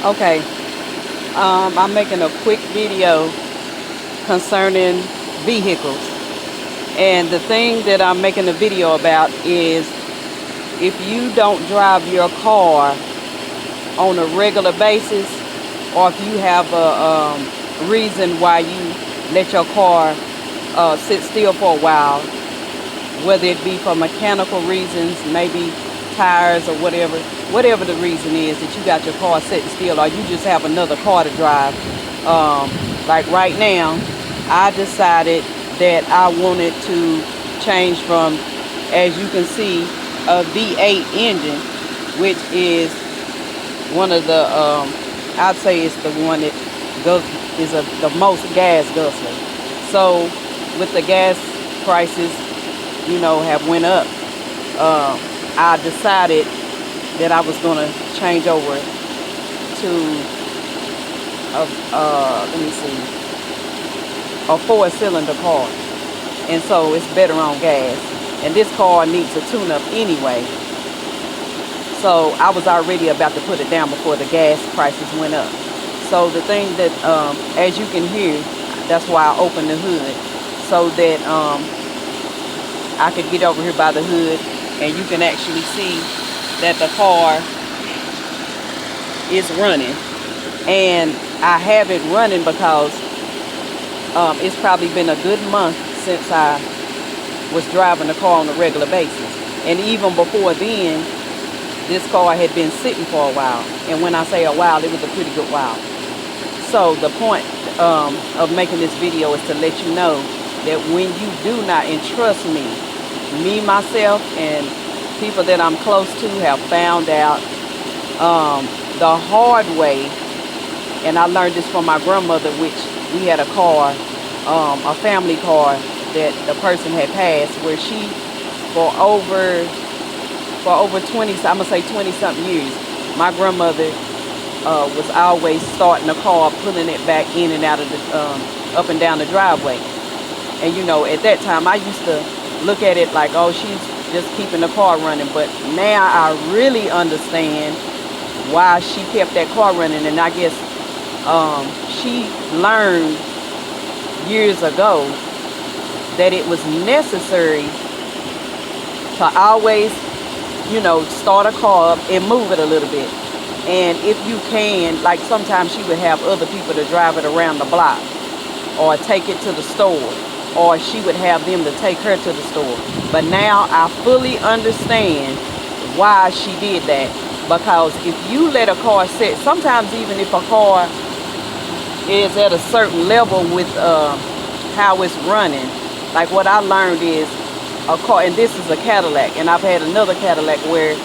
Okay, I'm making a quick video concerning vehicles. And the thing that I'm making a video about is if you don't drive your car on a regular basis, or if you have a reason why you let your car sit still for a while, whether it be for mechanical reasons, maybe tires or whatever the reason is that you got your car sitting still, or you just have another car to drive. Like right now, I decided that I wanted to change from, as you can see, a V8 engine, which is one of the, I'd say it's the one that is the most gas guzzler. So with the gas prices, have went up, I decided that I was going to change over to let me see, a 4-cylinder car. And so it's better on gas. And this car needs a tune-up anyway. So I was already about to put it down before the gas prices went up. So the thing that, as you can hear, that's why I opened the hood, so that I could get over here by the hood and you can actually see that the car is running. And I have it running because it's probably been a good month since I was driving the car on a regular basis. And even before then, this car had been sitting for a while. And when I say a while, it was a pretty good while. So the point of making this video is to let you know that when you do not, and trust me, myself, and people that I'm close to have found out the hard way. And I learned this from my grandmother, which we had a car, a family car that the person had passed, where she, for over 20, I'm gonna say 20 something years, my grandmother was always starting the car, pulling it back in and out of the, up and down the driveway. And at that time I used to look at it like, oh, she's just keeping the car running. But now I really understand why she kept that car running. And I guess she learned years ago that it was necessary to always, start a car up and move it a little bit. And if you can, like sometimes she would have other people to drive it around the block or take it to the store, or she would have them to take her to the store. But now I fully understand why she did that. Because if you let a car sit, sometimes even if a car is at a certain level with how it's running, like what I learned is a car, and this is a Cadillac, and I've had another Cadillac where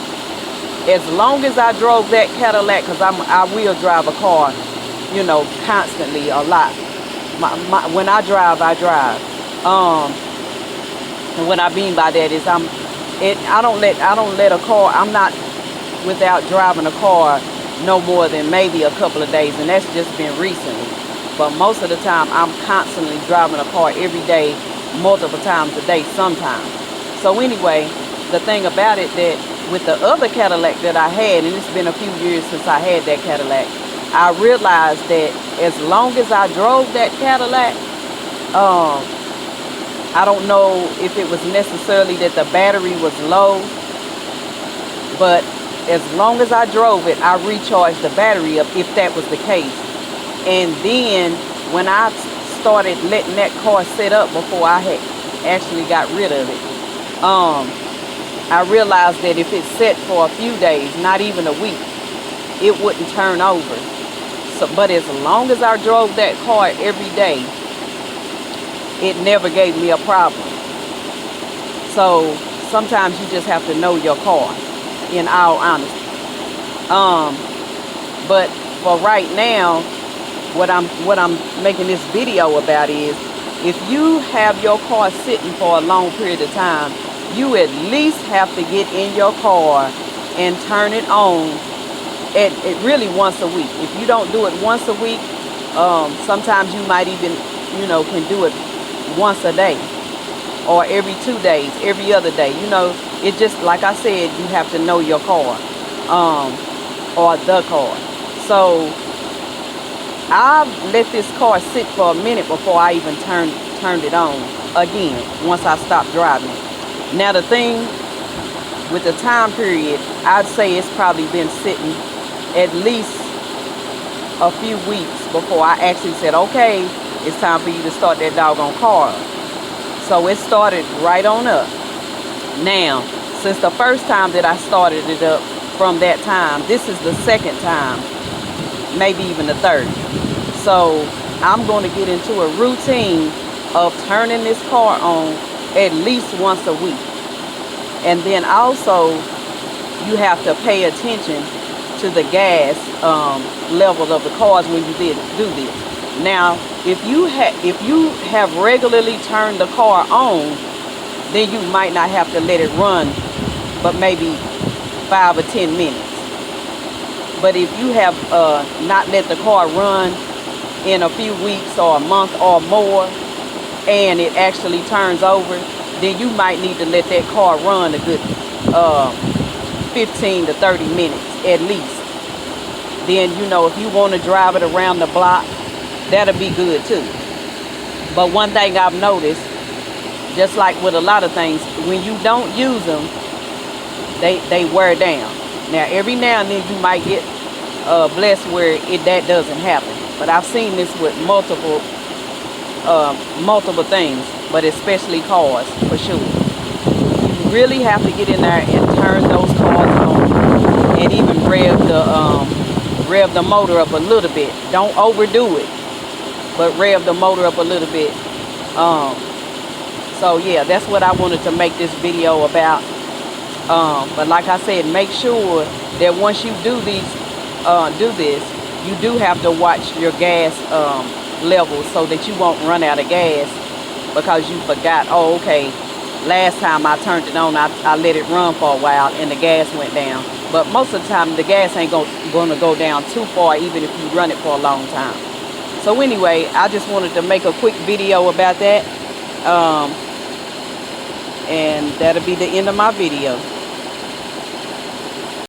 as long as I drove that Cadillac, because I will drive a car, constantly, a lot. When I drive. And what I mean by that is I don't let a car, I'm not without driving a car no more than maybe a couple of days, and that's just been recently. But most of the time I'm constantly driving a car every day, multiple times a day sometimes. So anyway, the thing about it, that with the other Cadillac that I had, and it's been a few years since I had that Cadillac, I realized that as long as I drove that Cadillac, I don't know if it was necessarily that the battery was low, but as long as I drove it, I recharged the battery up, if that was the case. And then when I started letting that car sit up before I had actually got rid of it, I realized that if it sat for a few days, not even a week, it wouldn't turn over. So, but as long as I drove that car every day, it never gave me a problem. So sometimes you just have to know your car, in all honesty. But for right now, what I'm making this video about is, if you have your car sitting for a long period of time, you at least have to get in your car and turn it on at really once a week. If you don't do it once a week, sometimes you might even, can do it once a day, or every 2 days, every other day. It just, like I said, you have to know your car, or the car. So I let this car sit for a minute before I even turned it on again once I stopped driving it. Now the thing with the time period, I'd say it's probably been sitting at least a few weeks before I actually said, okay, it's time for you to start that doggone car up. So it started right on up. Now, since the first time that I started it up, from that time, this is the second time, maybe even the third. So I'm going to get into a routine of turning this car on at least once a week. And then also, you have to pay attention to the gas level of the cars when you do this. Now, if you have regularly turned the car on, then you might not have to let it run but maybe 5 or 10 minutes. But if you have not let the car run in a few weeks or a month or more, and it actually turns over, then you might need to let that car run a good 15 to 30 minutes at least. Then, you know, if you want to drive it around the block, that'll be good too. But one thing I've noticed, just like with a lot of things, when you don't use them, they wear down. Now, every now and then you might get blessed where that doesn't happen. But I've seen this with multiple things, but especially cars, for sure. You really have to get in there and turn those cars on, and even rev the motor up a little bit. Don't overdo it, but rev the motor up a little bit. So yeah, that's what I wanted to make this video about. But like I said, make sure that once you do this, you do have to watch your gas levels so that you won't run out of gas because you forgot, oh, okay, last time I turned it on, I let it run for a while and the gas went down. But most of the time, the gas ain't going to go down too far, even if you run it for a long time. So anyway, I just wanted to make a quick video about that. And that'll be the end of my video.